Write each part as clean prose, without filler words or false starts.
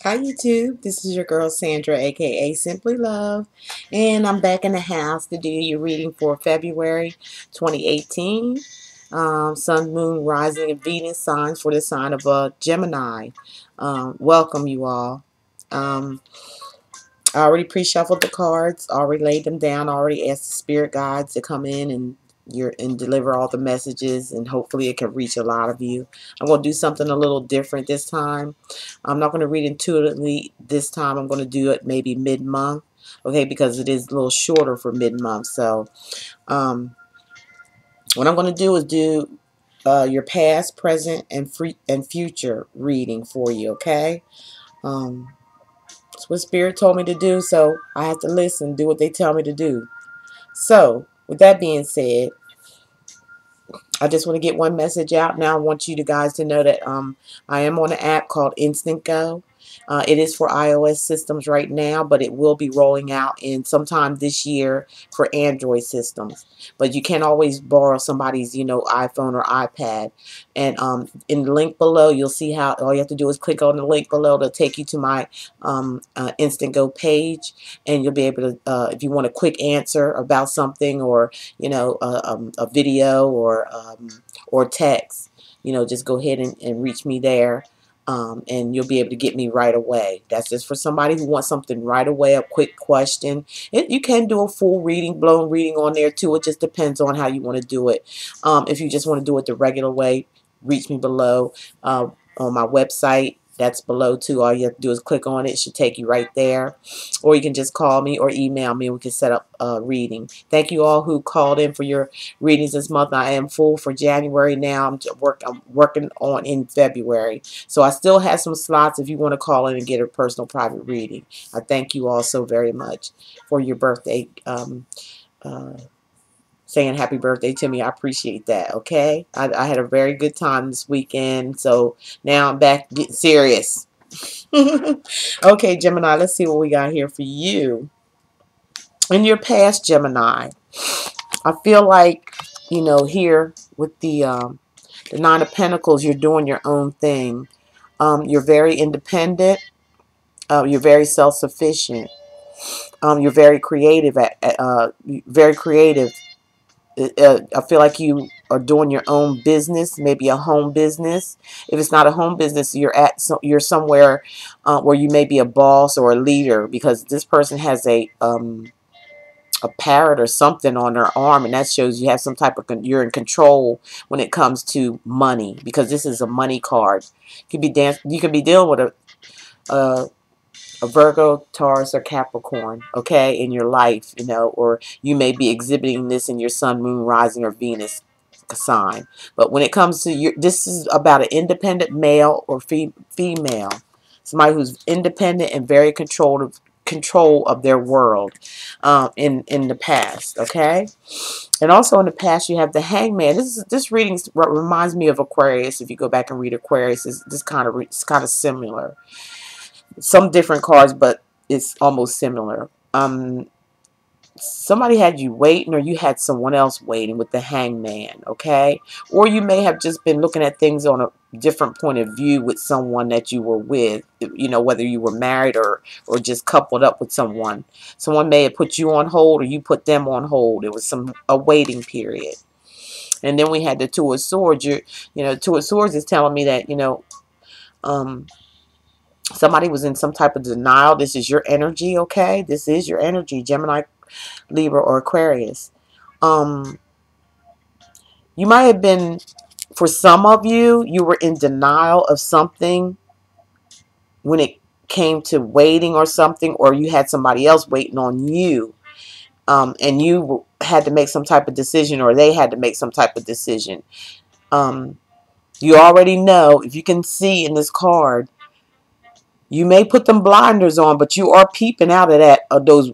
Hi YouTube, this is your girl Sandra aka Simply Love, and I'm back in the house to do your reading for February 2018. Sun, Moon, Rising, and Venus signs for the sign of Gemini. Welcome you all. Um, I already pre-shuffled the cards, already laid them down, already asked the spirit guides to come in and deliver all the messages, and hopefully it can reach a lot of you. I'm going to do something a little different this time. I'm not going to read intuitively this time. I'm going to do it maybe mid-month, okay, because it is a little shorter for mid-month. So what I'm going to do is do your past, present, and future reading for you, okay? It's what Spirit told me to do, so I have to listen, do what they tell me to do. So, with that being said, I just want to get one message out. Now I want you guys to know that I am on an app called INSTANTGO. It is for iOS systems right now, but it will be rolling out in sometime this year for Android systems. But you can always borrow somebody's, iPhone or iPad. And in the link below, you'll see how all you have to do is click on the link below to take you to my INSTANTGO page, and you'll be able to, if you want a quick answer about something, or a video, or text, just go ahead and reach me there. And you'll be able to get me right away. That's just for somebody who wants something right away, a quick question. You can do a full reading, blown reading on there too. It just depends on how you want to do it. If you just want to do it the regular way, reach me below on my website. That's below too. All you have to do is click on it. It should take you right there. Or you can just call me or email me. We can set up a reading. Thank you all who called in for your readings this month. I am full for January now. I'm working on in February. So I still have some slots if you want to call in and get a personal private reading. I thank you all so very much for your birthday uh, saying happy birthday to me. I appreciate that, okay? I had a very good time this weekend, so now I'm back getting serious. Okay, Gemini, let's see what we got here for you. In your past, Gemini, I feel like, here with the Nine of Pentacles, you're doing your own thing. You're very independent. You're very self-sufficient. You're very creative. Very creative. I feel like you are doing your own business, maybe a home business. If it's not a home business, you're somewhere where you may be a boss or a leader, because this person has a parrot or something on their arm, and that shows you have some type of you're in control when it comes to money, because this is a money card. You could be dealing with a a Virgo, Taurus, or Capricorn, okay, in your life, or you may be exhibiting this in your sun, moon, rising, or Venus sign. But when it comes to this is about an independent male or female, somebody who's independent and very control of their world in the past, okay. And also in the past, you have the Hangman. This reading reminds me of Aquarius. If you go back and read Aquarius, it's kind of similar. Some different cards, but it's almost similar. Somebody had you waiting, or you had someone else waiting with the Hangman, okay? Or you may have just been looking at things on a different point of view with someone that you were with, whether you were married or just coupled up with someone. Someone may have put you on hold, or you put them on hold. It was a waiting period. And then we had the Two of Swords. Two of Swords is telling me that, um, somebody was in some type of denial. This is your energy, okay? This is your energy, Gemini, Libra, or Aquarius. You might have been, for some of you, you were in denial of something when it came to waiting or something, or you had somebody else waiting on you, and you had to make some type of decision, or they had to make some type of decision. You already know, if you can see in this card, you may put them blinders on, but you are peeping out of that. Those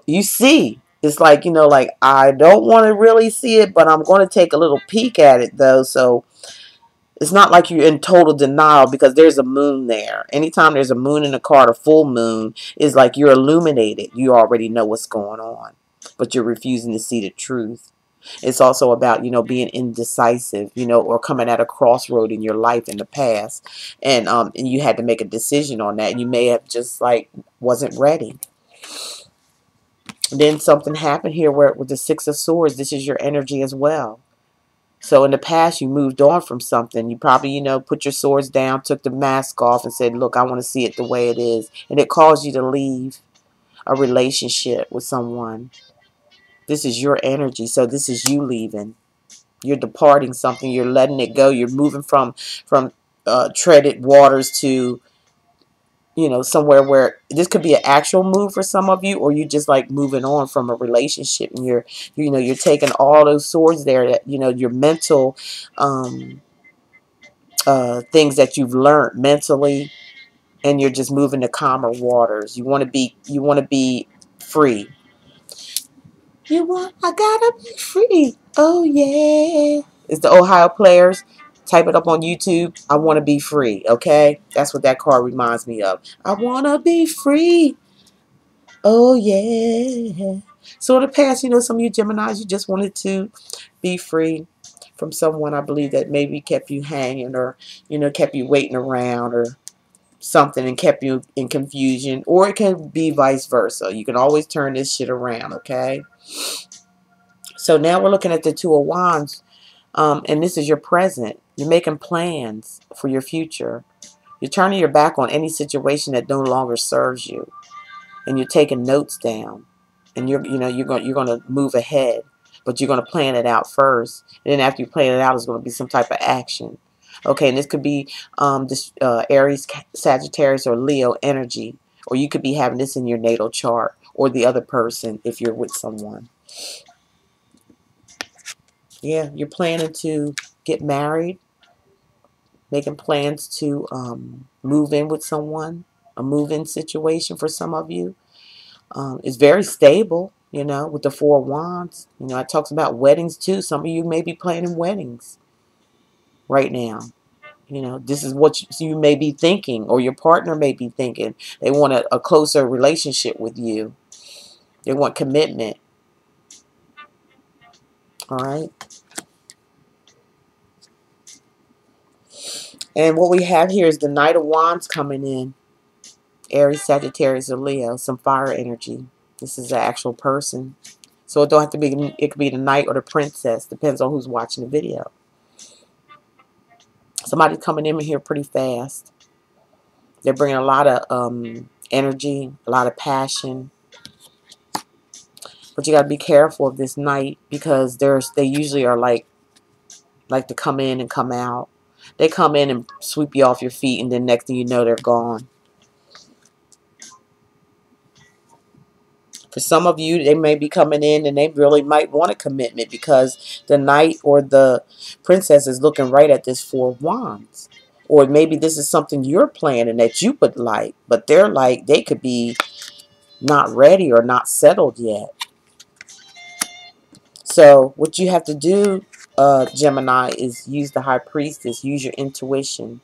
you see. It's like, like, I don't want to really see it, but I'm going to take a little peek at it though. So it's not like you're in total denial, because there's a moon there. Anytime there's a moon in a card, a full moon, is like you're illuminated. You already know what's going on, but you're refusing to see the truth. It's also about, being indecisive, or coming at a crossroad in your life in the past. And you had to make a decision on that. And you may have just like wasn't ready. Then something happened here where with the Six of Swords, this is your energy as well. So in the past, you moved on from something. You probably, put your swords down, took the mask off and said, look, I want to see it the way it is. And it caused you to leave a relationship with someone. This is your energy. So this is you leaving. You're departing something. You're letting it go. You're moving from treaded waters to, somewhere where this could be an actual move for some of you, or you just like moving on from a relationship, and you're taking all those swords there that, your mental things that you've learned mentally, and you're just moving to calmer waters. You want to be free. I gotta be free. Oh yeah. It's the Ohio Players. Type it up on YouTube. I want to be free. Okay, that's what that card reminds me of. I want to be free. Oh yeah. So in the past, some of you Geminis, you just wanted to be free from someone, I believe, that maybe kept you hanging, or kept you waiting around, or something, and kept you in confusion. Or it can be vice versa. You can always turn this shit around. Okay. So now we're looking at the Two of Wands, and this is your present. You're making plans for your future. You're turning your back on any situation that no longer serves you, and you're taking notes down, and you're going to move ahead, but you're going to plan it out first, and then after you plan it out, there's going to be some type of action. Okay, and this could be this Aries, Sagittarius, or Leo energy, or you could be having this in your natal chart, or the other person if you're with someone. Yeah, you're planning to get married, making plans to move in with someone, a move-in situation for some of you. It's very stable, with the Four of Wands. It talks about weddings too. Some of you may be planning weddings right now. This is what you may be thinking, or your partner may be thinking. They want a closer relationship with you. They want commitment. All right. And what we have here is the Knight of Wands coming in. Aries, Sagittarius, or Leo. Some fire energy. This is an actual person. So it don't have to be, it could be the knight or the princess. Depends on who's watching the video. Somebody's coming in here pretty fast. They're bringing a lot of energy, a lot of passion. But you got to be careful of this knight, because they usually are like to come in and come out. They come in and sweep you off your feet, and then next thing you know, they're gone. For some of you, they may be coming in and they really might want a commitment, because the knight or the princess is looking right at this Four of Wands. Or maybe this is something you're planning that you would like, but they're like, they could be not ready or not settled yet. So what you have to do, Gemini, is use the High Priestess. Use your intuition.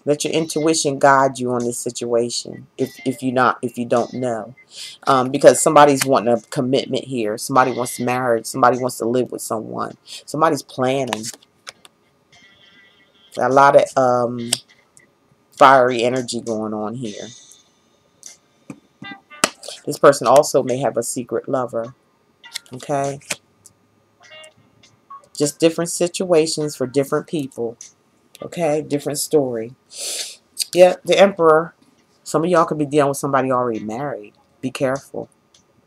Let your intuition guide you on this situation. If you don't know, because somebody's wanting a commitment here. Somebody wants marriage. Somebody wants to live with someone. Somebody's planning. A lot of fiery energy going on here. This person also may have a secret lover. Okay, just different situations for different people. Okay, different story. Yeah, the Emperor. Some of y'all could be dealing with somebody already married. Be careful.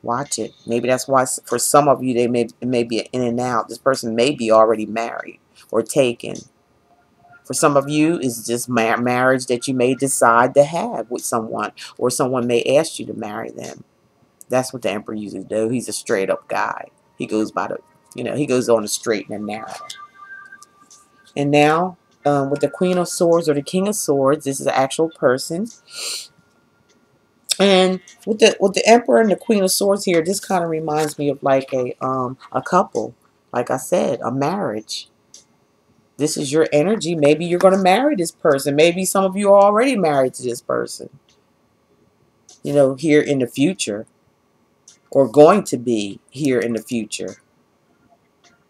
Watch it. Maybe that's why for some of you, it may be an in and out. This person may be already married or taken. For some of you, it's just marriage that you may decide to have with someone, or someone may ask you to marry them. That's what the Emperor usually do. He's a straight up guy. He goes by he goes on the straight and the narrow. And now, with the Queen of Swords or the King of Swords, this is an actual person. And with the Emperor and the Queen of Swords here, this kind of reminds me of like a couple. Like I said, a marriage. This is your energy. Maybe you're going to marry this person. Maybe some of you are already married to this person. Here in the future. Or going to be here in the future.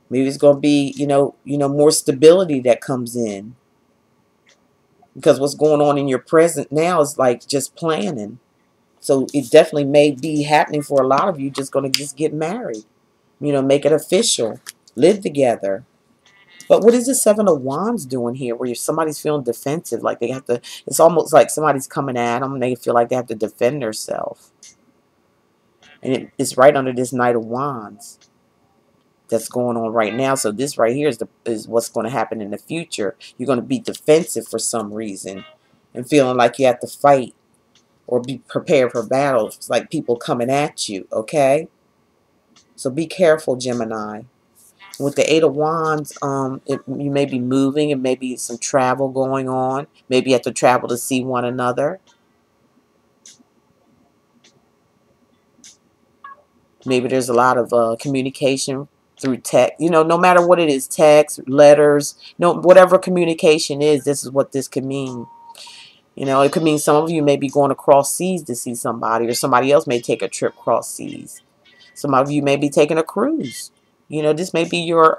Maybe it's going to be, more stability that comes in. Because what's going on in your present now is like just planning. So it definitely may be happening for a lot of you, just going to just get married. Make it official. Live together. But what is the Seven of Wands doing here where somebody's feeling defensive? Like they have to, it's almost like somebody's coming at them and they feel like they have to defend themselves. And it's right under this Knight of Wands that's going on right now. So this right here is what's going to happen in the future. You're going to be defensive for some reason and feeling like you have to fight or be prepared for battle. It's like people coming at you, okay? So be careful, Gemini. With the Eight of Wands, you may be moving and maybe some travel going on. Maybe you have to travel to see one another. Maybe there's a lot of communication through text. No matter what it is, text, letters, whatever communication is, this is what this could mean. It could mean some of you may be going across seas to see somebody, or somebody else may take a trip across seas. Some of you may be taking a cruise. This may be your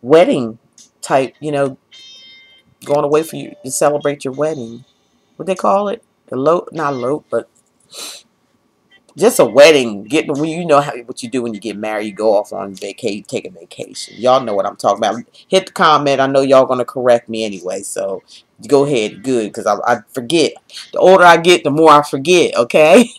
wedding type, going away for you to celebrate your wedding. What they call it? Not elope, but just a wedding. What you do when you get married. You go off on vacation, take a vacation. Y'all know what I'm talking about. Hit the comment. I know y'all going to correct me anyway, so go ahead. Good, because I forget. The older I get, the more I forget, okay?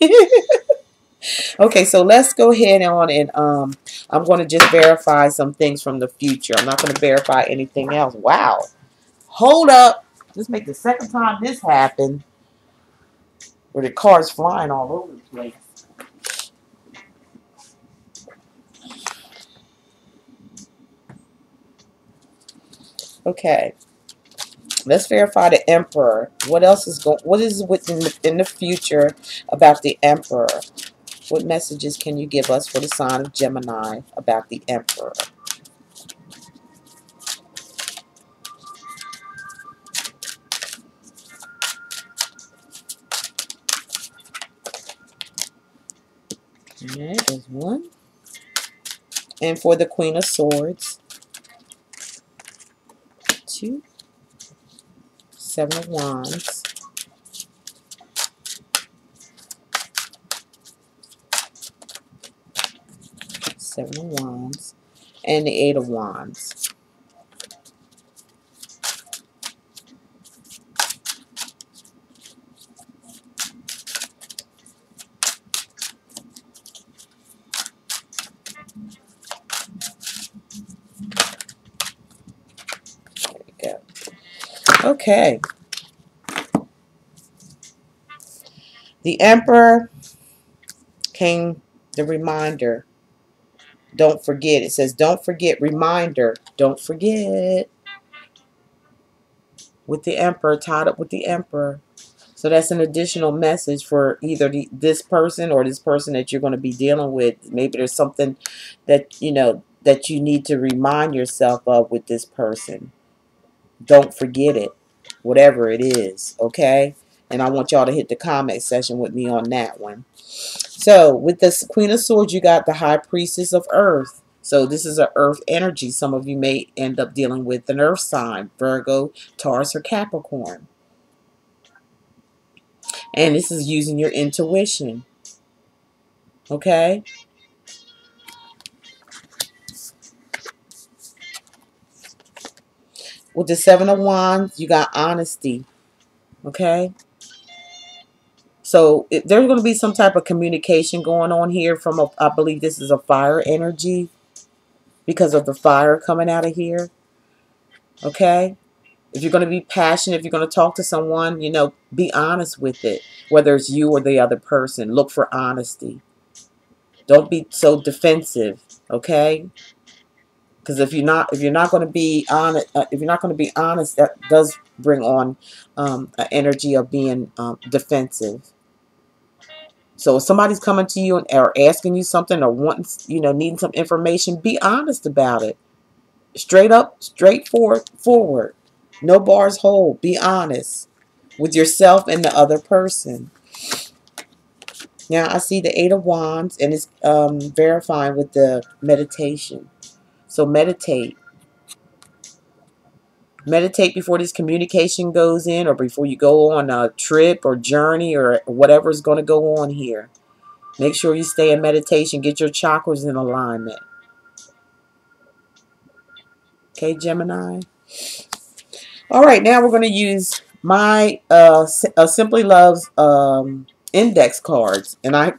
Okay, so let's go ahead on and I'm going to just verify some things from the future. I'm not going to verify anything else. Wow. Hold up. This make the second time this happened where the car's flying all over the place. Okay. Let's verify the Emperor. What else is going? What is in the future about the Emperor? What messages can you give us for the sign of Gemini about the Emperor? Alright, there's one. And for the Queen of Swords, 2, 7 of Wands, 7 of Wands, and the 8 of Wands. There we go. Okay. The Emperor came the reminder. Don't forget. It says, don't forget. Reminder. Don't forget. With the Emperor, tied up with the Emperor. So that's an additional message for either this person or this person that you're going to be dealing with. Maybe there's something that, that you need to remind yourself of with this person. Don't forget it. Whatever it is. Okay? And I want y'all to hit the comment section with me on that one. So with the Queen of Swords, you got the High Priestess of Earth. So this is an earth energy. Some of you may end up dealing with an earth sign. Virgo, Taurus, or Capricorn. And this is using your intuition. Okay? With the 7 of Wands, you got honesty. Okay? So there's going to be some type of communication going on here from, I believe this is a fire energy because of the fire coming out of here. Okay? If you're going to be passionate, if you're going to talk to someone, be honest with it. Whether it's you or the other person, look for honesty. Don't be so defensive, okay? Because if you're not going to be honest, that does bring on an energy of being defensive. So if somebody's coming to you or asking you something or wanting, needing some information, be honest about it. Straight up, forward. No bars hold. Be honest with yourself and the other person. Now I see the Eight of Wands, and it's verifying with the meditation. So meditate. Meditate before this communication goes in, or before you go on a trip or journey or whatever's going to go on here. Make sure you stay in meditation. Get your chakras in alignment. Okay, Gemini? All right, now we're going to use my Simply Love's index cards. And I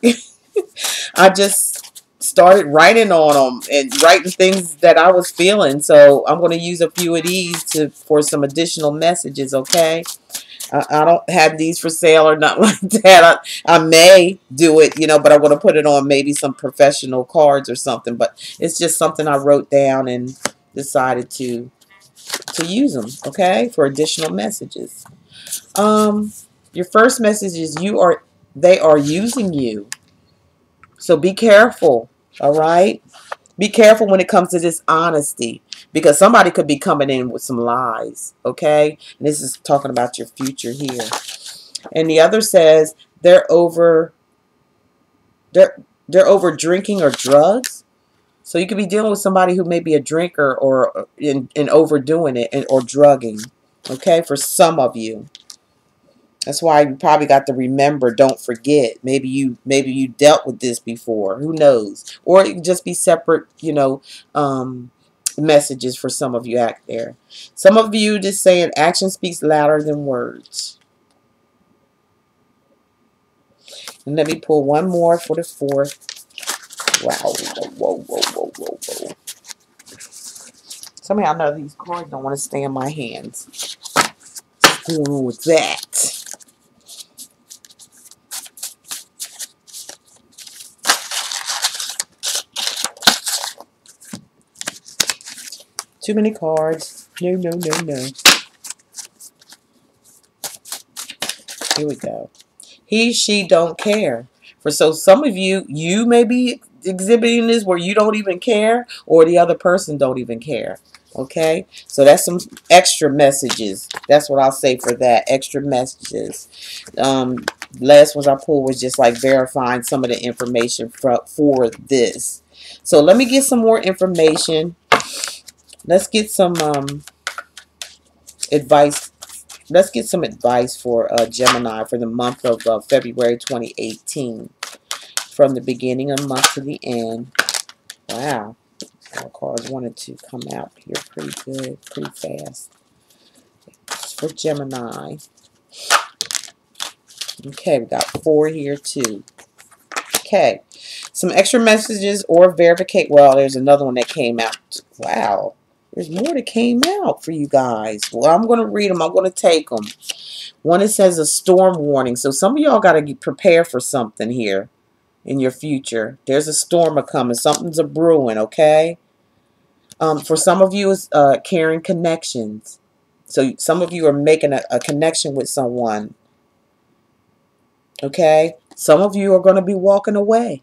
just started writing on them and writing things that I was feeling. So I'm going to use a few of these for some additional messages, okay? I don't have these for sale or nothing like that. I may do it, but I want to put it on maybe some professional cards or something. But it's just something I wrote down and decided to use them, okay, for additional messages. Your first message is they are using you. So be careful, all right? Be careful when it comes to this honesty, because somebody could be coming in with some lies, okay? And this is talking about your future here. And the other says they're over drinking or drugs. So you could be dealing with somebody who may be a drinker or in overdoing it or drugging, okay, for some of you. That's why you probably got to remember, don't forget. Maybe you dealt with this before. Who knows? Or it could just be separate, messages for some of you out there. Some of you just saying action speaks louder than words. And let me pull one more for the fourth. Wow. Whoa, whoa, whoa, whoa, whoa. Somehow I know these cards don't want to stay in my hands. What's going on with that? Too many cards. No, no, no, no. Here we go. He, she don't care. So some of you may be exhibiting this where you don't even care, or the other person don't even care. Okay? So that's some extra messages. That's what I'll say for that. Extra messages. Last ones I pulled was just like verifying some of the information for this. So let me get some more information. Let's get some advice. Let's get some advice for Gemini for the month of February 2018. From the beginning of the month to the end. Wow. Our cards wanted to come out here pretty good, pretty fast. For Gemini. Okay, we got 4 here too. Okay. Some extra messages or verification. Well, there's another one that came out. Wow. There's more that came out for you guys. Well, I'm going to read them. I'm going to take them. One, it says a storm warning. So some of y'all got to get prepared for something here in your future. There's a storm coming. Something's a brewing, okay? For some of you, it's caring connections. So some of you are making a connection with someone, okay? Some of you are going to be walking away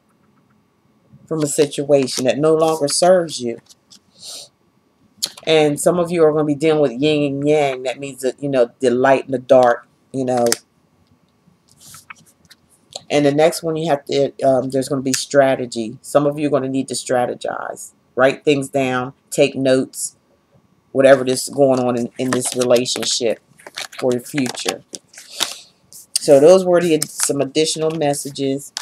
from a situation that no longer serves you. And some of you are going to be dealing with yin and yang. That means that, the light and the dark, And the next one you have to, there's going to be strategy. Some of you are going to need to strategize. Write things down. Take notes. Whatever this is going on in this relationship for your future. So those were some additional messages.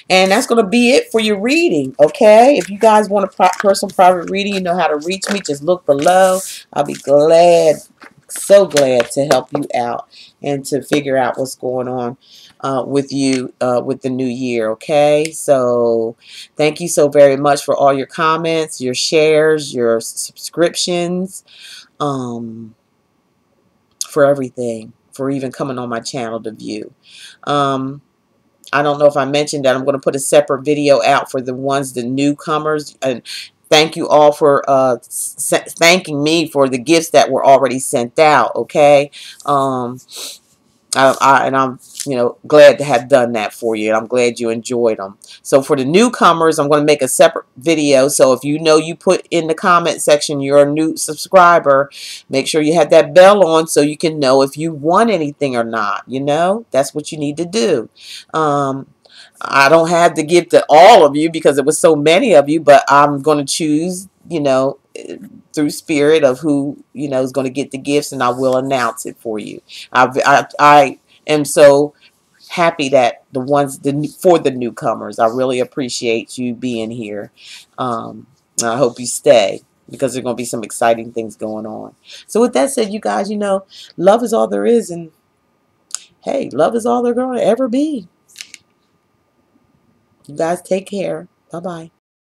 And that's going to be it for your reading, okay? If you guys want a personal private reading, you know how to reach me. Just look below. I'll be glad, so glad to help you out and to figure out what's going on with you with the new year, okay? So thank you so very much for all your comments, your shares, your subscriptions, for everything, for even coming on my channel to view. I don't know if I mentioned that I'm going to put a separate video out for the newcomers. And thank you all for thanking me for the gifts that were already sent out, okay? And I'm, glad to have done that for you. And I'm glad you enjoyed them. So for the newcomers, I'm going to make a separate video. So if you put in the comment section you're a new subscriber, make sure you have that bell on so you can know if you want anything or not. That's what you need to do. I don't have to give to all of you because it was so many of you, but I'm going to choose, through spirit of who, is going to get the gifts, and I will announce it for you. I am so happy that for the newcomers, I really appreciate you being here. I hope you stay because there's going to be some exciting things going on. So with that said, you guys, love is all there is, and hey, love is all they're going to ever be. You guys take care. Bye-bye.